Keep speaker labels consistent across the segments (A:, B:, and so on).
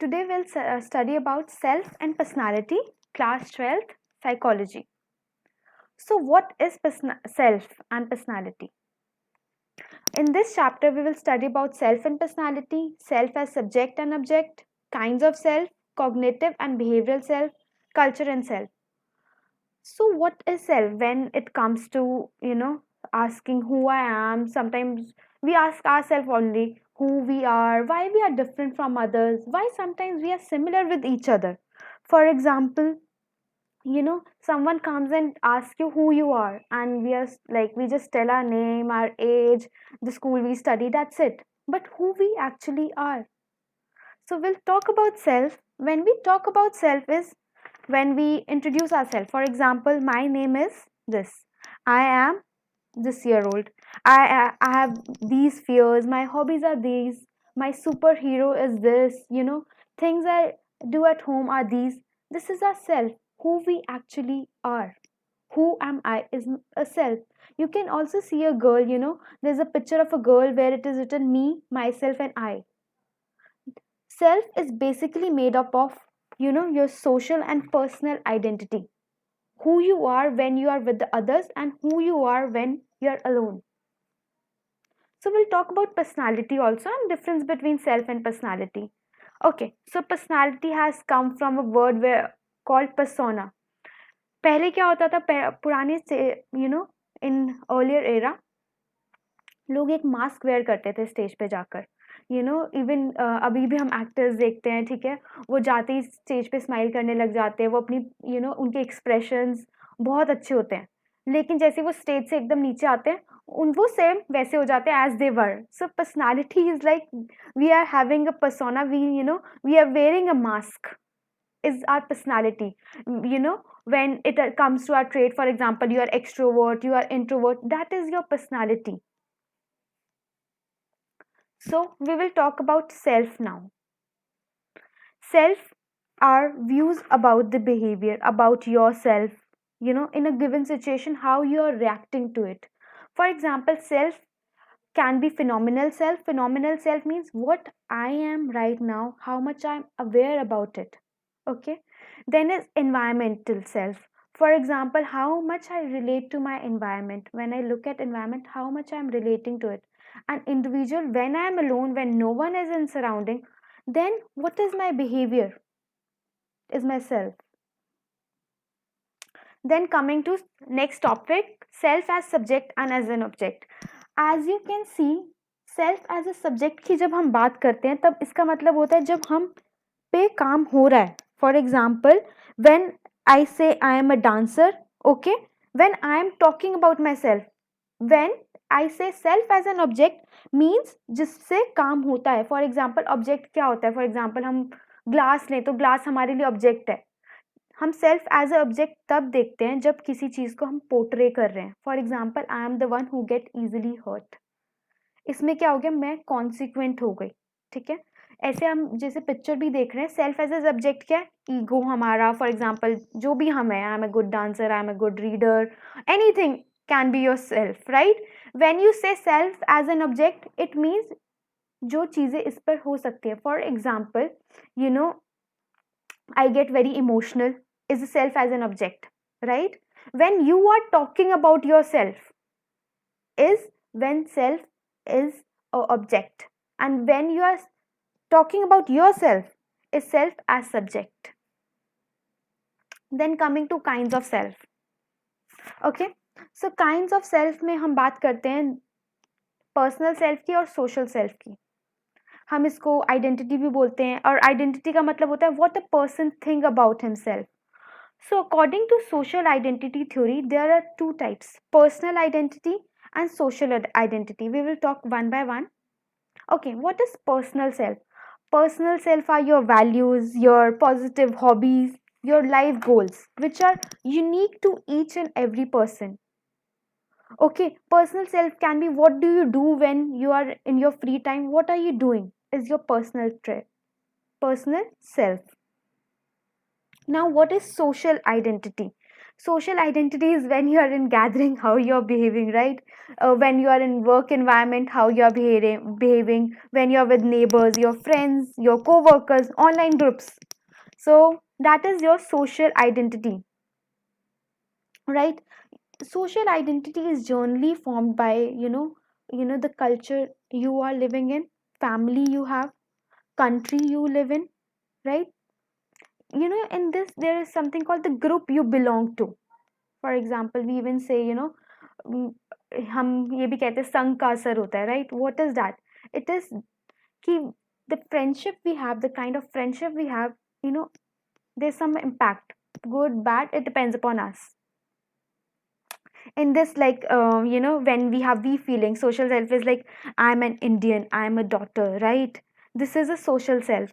A: Today we'll study about self and personality, class 12th, psychology. So what is self and personality? In this chapter we will study about self and personality, self as subject and object, kinds of self, cognitive and behavioral self, culture and self. So what is self when it comes to, asking who I am? Sometimes we ask ourselves only who we are, why we are different from others, why sometimes we are similar with each other. For example, someone comes and asks you who you are, and we are like, we just tell our name, our age, the school we study, that's it. But who we actually are. So we'll talk about self. When we talk about self is when we introduce ourselves. For example, my name is this. I am this year old. I have these fears. My hobbies are these. My superhero is this. Things I do at home are these. This is our self, who we actually are. Who am I is a self. You can also see a girl, there's a picture of a girl where it is written me, myself, and I. Self is basically made up of, your social and personal identity. Who you are when you are with the others and who you are when you are alone. So we'll talk about personality also and difference between self and personality. Okay, so personality has come from a word where called persona. पहले क्या होता था पुराने से in earlier era लोग एक mask where करते थे स्टेज पे जाकर इवन अभी भी हम एक्टर्स देखते हैं, ठीक है, वो जाते ही स्टेज पे स्माइल करने लग जाते हैं, वो अपनी उनके एक्सप्रेशंस बहुत अच्छे होते हैं, लेकिन जैसे वो स्टेज से एकदम नीचे आते हैं उन वो सेम वैसे हो जाते हैं as they were. So personality is like we are having a persona, we are wearing a mask is our personality. When it comes to our trait, for example, you are extrovert, you are introvert, that is your personality. So we will talk about self now. Self are views about the behavior, about yourself, in a given situation, how you are reacting to it. For example, self can be phenomenal self. Phenomenal self means what I am right now, how much I'm aware about it. Okay. Then is environmental self. For example, how much I relate to my environment. When I look at environment, how much I'm relating to it. An individual, when I'm alone, when no one is in surrounding, then what is my behavior? Is myself. Then coming to next topic, self as subject and as an object. As you can see, self as a subject की जब हम बात करते हैं तब इसका मतलब होता है जब हम पे काम हो रहा है. For example, when I say I am a dancer, okay, when I am talking about myself, when I say self as an object means जिससे काम होता है. For example, object क्या होता है? For example, हम ग्लास लें तो ग्लास हमारे लिए ऑब्जेक्ट है. हम सेल्फ एज अ ऑब्जेक्ट तब देखते हैं जब किसी चीज को हम पोर्ट्रे कर रहे हैं. For example, I am the one who get easily hurt. इसमें क्या हो गया, मैं कॉन्सिक्वेंट हो गई. ठीक है, ऐसे हम जैसे पिक्चर भी देख रहे हैं, सेल्फ एज ए सब्जेक्ट क्या है, ईगो हमारा. फॉर एग्जाम्पल, जो भी हम है, I am a good dancer, I am a good reader, anything can be yourself, right. When you say self as an object, it means जो चीजें इस पर हो सकती है. For example, I get very emotional is the self as an object, right? When you are talking about yourself is when self is a object, and when you are talking about yourself is self as subject. Then coming to kinds of self. Okay, so kinds of self में हम बात करते हैं personal self की और social self की. हम इसको आइडेंटिटी भी बोलते हैं, और आइडेंटिटी का मतलब होता है what a person think about himself. So according to social identity theory, there are two types: personal identity and social identity. We will talk one by one. Okay, what is personal self? Personal self are your values, your positive hobbies, your life goals, which are unique to each and every person. Okay, personal self can be what do you do when you are in your free time, what are you doing, is your personal trait, personal self. Now, what is social identity? Social identity is when you are in gathering, how you're behaving, right? When you are in work environment, how you're behaving, when you're with neighbors, your friends, your co-workers, online groups. So that is your social identity, right? Social identity is generally formed by, the culture you are living in, family you have, country you live in, right? In this there is something called the group you belong to. For example, we even say, mm, हम ये भी कहते हैं संघ का असर होता है, right? What is that? It is कि the friendship we have, the kind of friendship we have, you know there's some impact, good bad, it depends upon us. In this, like, when we have we feeling, social self is like, I'm an Indian, I'm a daughter, right? This is a social self.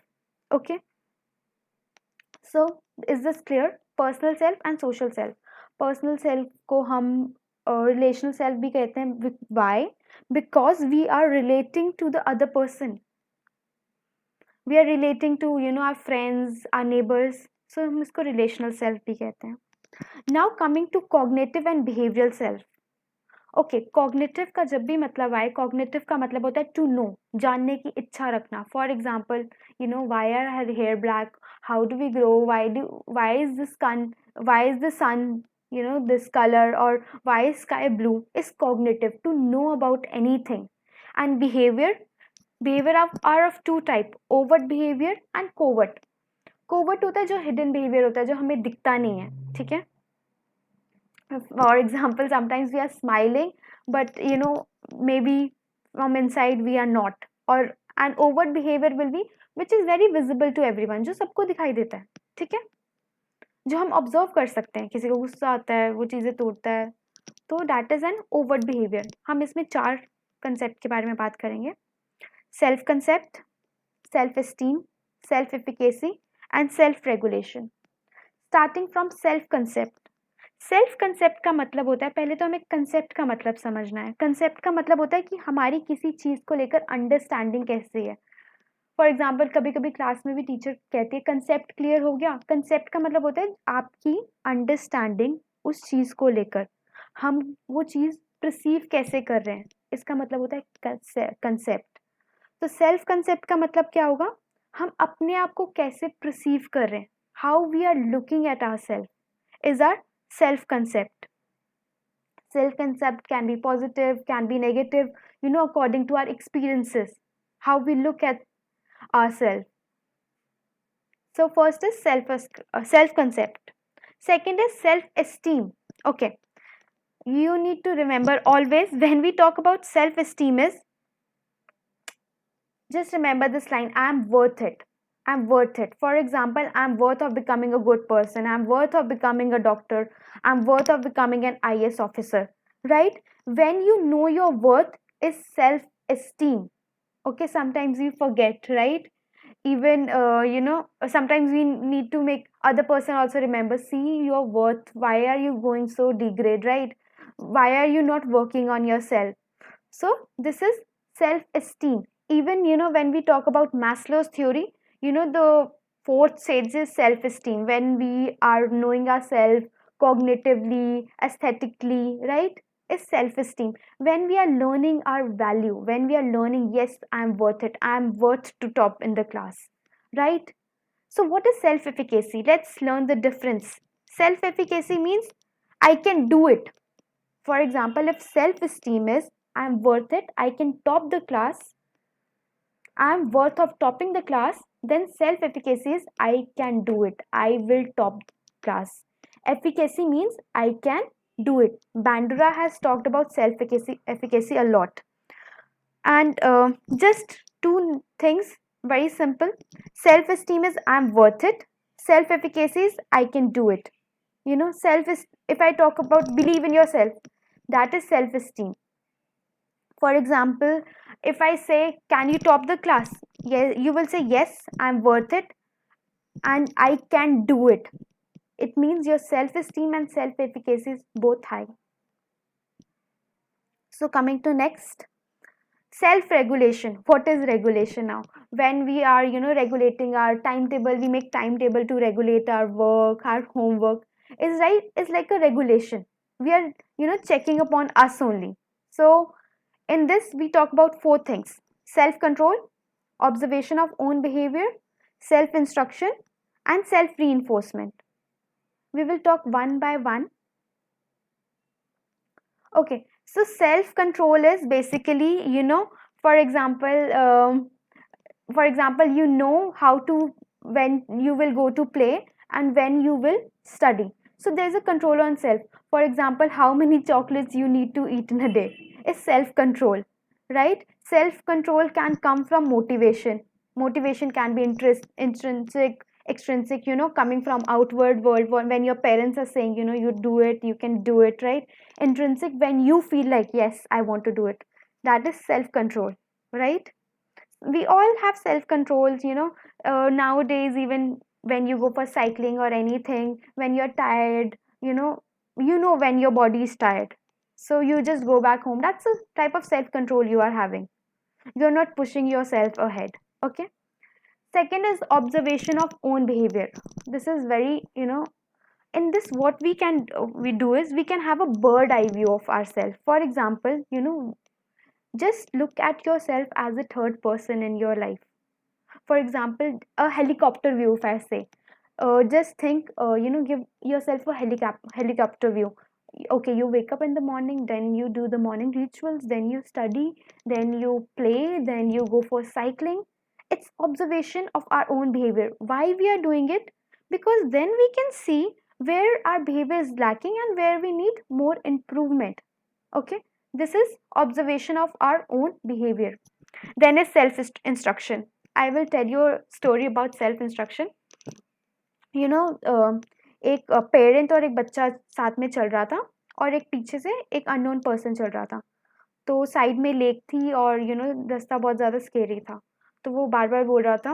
A: Okay, so is this clear? Personal self and social self. Personal self को हम relational self भी कहते हैं. Why? Because we are relating to the other person, we are relating to our friends, our neighbours, so हम इसको relational self भी कहते हैं. Now coming to cognitive and behavioural self. Okay, cognitive का जब भी मतलब आए, कॉग्निटिव का मतलब होता है टू नो, जानने की इच्छा रखना. For example, why are her hair black, how do we grow, why is the sun this color, or why is sky blue, is cognitive, to know about anything. And behavior are of two type, overt behavior and covert. covert होता है जो hidden behavior होता है, जो हमें दिखता नहीं है. ठीक है? For example, sometimes we are smiling, but maybe from inside we are not. Or an overt behavior will be which is very visible to everyone, जो सबको दिखाई देता है. ठीक है? जो हम ऑब्जर्व कर सकते हैं, किसी को गुस्सा आता है, वो चीज़ें तोड़ता है, तो that is an overt behaviour. हम इसमें 4 कंसेप्ट के बारे में बात करेंगे. Self concept, self esteem, self efficacy and self regulation. Starting from self concept. Self concept का मतलब होता है, पहले तो हमें कंसेप्ट का मतलब समझना है. कंसेप्ट का मतलब होता है कि हमारी किसी चीज़ को लेकर अंडरस्टैंडिंग कैसी है. फॉर एग्जाम्पल, कभी कभी क्लास में भी टीचर कहती है कंसेप्ट क्लियर हो गया. कंसेप्ट का मतलब होता है आपकी अंडरस्टैंडिंग उस चीज़ को लेकर, हम वो चीज़ परसीव कैसे कर रहे हैं, इसका मतलब होता है कंसेप्ट. तो सेल्फ कंसेप्ट का मतलब क्या होगा? हम अपने आप को कैसे परसीव कर रहे हैं, how we are looking at our self is our self concept. Self concept can be positive, can be negative, according to our experiences, how we look at ourselves. So first is self concept. Second is self esteem. Okay, you need to remember always when we talk about self esteem is, just remember this line, I am worth it. I'm worth it. For example, I'm worth of becoming a good person, I'm worth of becoming a doctor, I'm worth of becoming an IAS officer, right? When you know your worth is self esteem. Okay, sometimes we forget, right? Even sometimes we need to make other person also remember, see your worth, why are you going so degrade, right? Why are you not working on yourself? So this is self esteem. Even when we talk about Maslow's theory, the fourth stage is self esteem, when we are knowing ourselves cognitively, aesthetically, right? Is self esteem. When we are learning our value, when we are learning, yes, I'm worth it, I'm worth to top in the class, right? So what is self efficacy? Let's learn the difference. Self efficacy means I can do it. For example, if self esteem is I'm worth it, I can top the class, I'm worth of topping the class, then self efficacy is I can do it, I will top class. Efficacy means I can do it. Bandura has talked about self efficacy a lot. And just two things, very simple. Self esteem is I'm worth it, self efficacy is I can do it. Self is, if I talk about believe in yourself, that is self esteem. For example, if I say, can you top the class? Yeah, you will say, yes, I'm worth it and I can do it. It means your self-esteem and self-efficacy is both high. So coming to next, self-regulation. What is regulation now? When we are, regulating our timetable, we make timetable to regulate our work, our homework. is right, is like a regulation. We are, checking upon us only. So in this we talk about four things: self control, observation of own behavior, self instruction, and self reinforcement. We will talk one by one. Okay, so self control is basically, for example, you know how to, when you will go to play and when you will study. So there's a control on self. For example, how many chocolates you need to eat in a day is self control, right? Self control can come from motivation. Motivation can be intrinsic, extrinsic, coming from outward world, when your parents are saying, you do it, you can do it, right? Intrinsic, when you feel like, yes, I want to do it. That is self control, right? We all have self controls, nowadays. Even when you go for cycling or anything, when you're tired, when your body is tired, so you just go back home. That's a type of self control you are having. You're not pushing yourself ahead. Okay. Second is observation of own behavior. This is very, in this, what we do is we can have a bird eye view of ourselves. For example, just look at yourself as a third person in your life. For example, a helicopter view, if I say, just think, give yourself a helicopter view. Okay, you wake up in the morning, then you do the morning rituals, then you study, then you play, then you go for cycling. It's observation of our own behavior. Why we are doing it? Because then we can see where our behavior is lacking and where we need more improvement. Okay, this is observation of our own behavior. Then is self instruction. I will tell you a story about self instruction. you know एक parent और एक बच्चा साथ में चल रहा था, और एक पीछे से एक अननोन पर्सन चल रहा था. तो साइड में लेक थी और रास्ता बहुत ज़्यादा स्केरी था. तो वो बार बार बोल रहा था,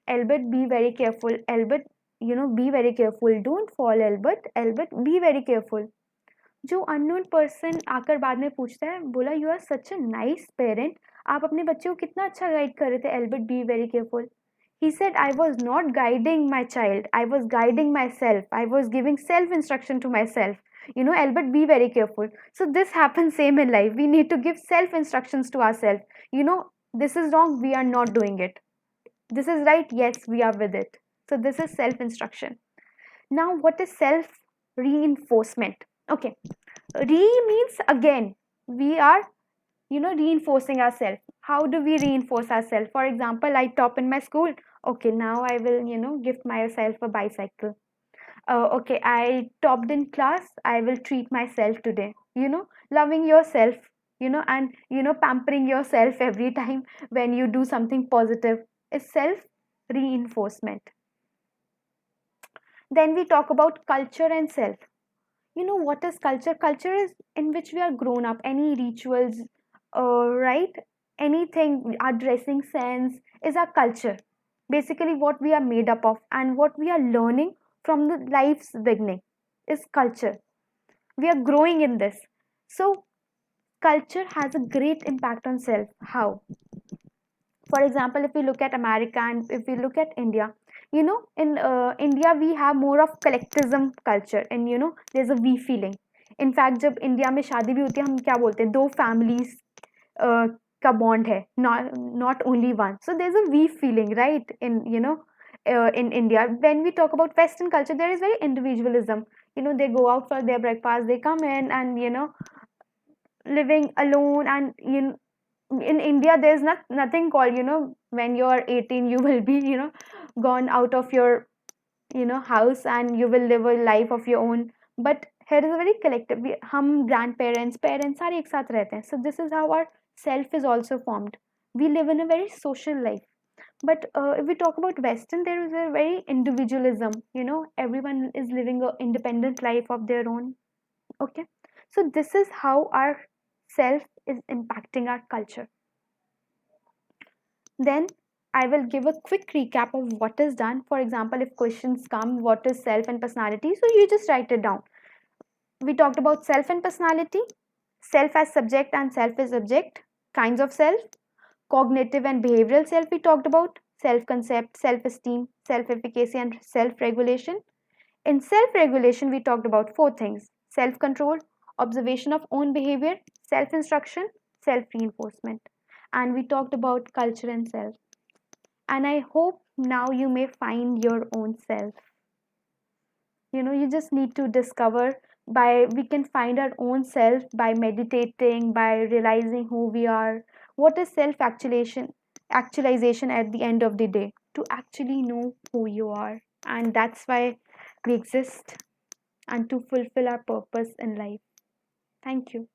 A: Albert be very careful, Albert be very careful, don't fall Albert, Albert be very careful. जो अननोन पर्सन आकर बाद में पूछता है, बोला, you are such a nice parent, आप अपने बच्चे को कितना अच्छा गाइड कर रहे थे, Albert be very careful. He said, I was not guiding my child, I was guiding myself, I was giving self instruction to myself. Albert, be very careful. So this happens same in life. We need to give self instructions to ourselves. This is wrong, we are not doing it. This is right, yes, we are with it. So this is self instruction. Now, what is self reinforcement? Okay, re means again. We are reinforcing ourselves. How do we reinforce ourselves? For example, I top in my school. Okay, now I will gift myself a bicycle. Okay, I topped in class, I will treat myself today. Loving yourself, and pampering yourself every time when you do something positive is self reinforcement. Then we talk about culture and self. What is culture? Culture is in which we are grown up. Any rituals, right? Anything, our dressing sense is our culture. Basically, what we are made up of and what we are learning from the life's beginning is culture. We are growing in this. So, culture has a great impact on self. How? For example, if we look at America and if we look at India, in India we have more of collectivism culture, and there's a we feeling. In fact, जब India में शादी भी होती है, हम क्या बोलते हैं, दो फैमिलीज का बॉन्ड है, not only one. So there's a we feeling, right? In India, when we talk about Western culture, there is very individualism. They go out for their breakfast, they come in and living alone, and in India there's nothing called when you're 18 you will be gone out of your house and you will live a life of your own. But here is a very collective. हम grandparents, parents सारे एक साथ रहते हैं. So this is how our self is also formed. We live in a very social life. But if we talk about Western, there is a very individualism. Everyone is living an independent life of their own. Okay, so this is how our self is impacting our culture. Then I will give a quick recap of what is done. For example, if questions come, what is self and personality? So you just write it down. We talked about self and personality, self as subject and self as object, kinds of self, cognitive and behavioral self we talked about, self concept, self esteem, self efficacy, and self regulation. In self-regulation, we talked about four things: self-control, observation of own behavior, self-instruction, self-reinforcement. And we talked about culture and self. And I hope now you may find your own self. You just need to discover. By we can find our own self by meditating, by realizing who we are. What is self actualization at the end of the day? To actually know who you are. And that's why we exist, and to fulfill our purpose in life. Thank you.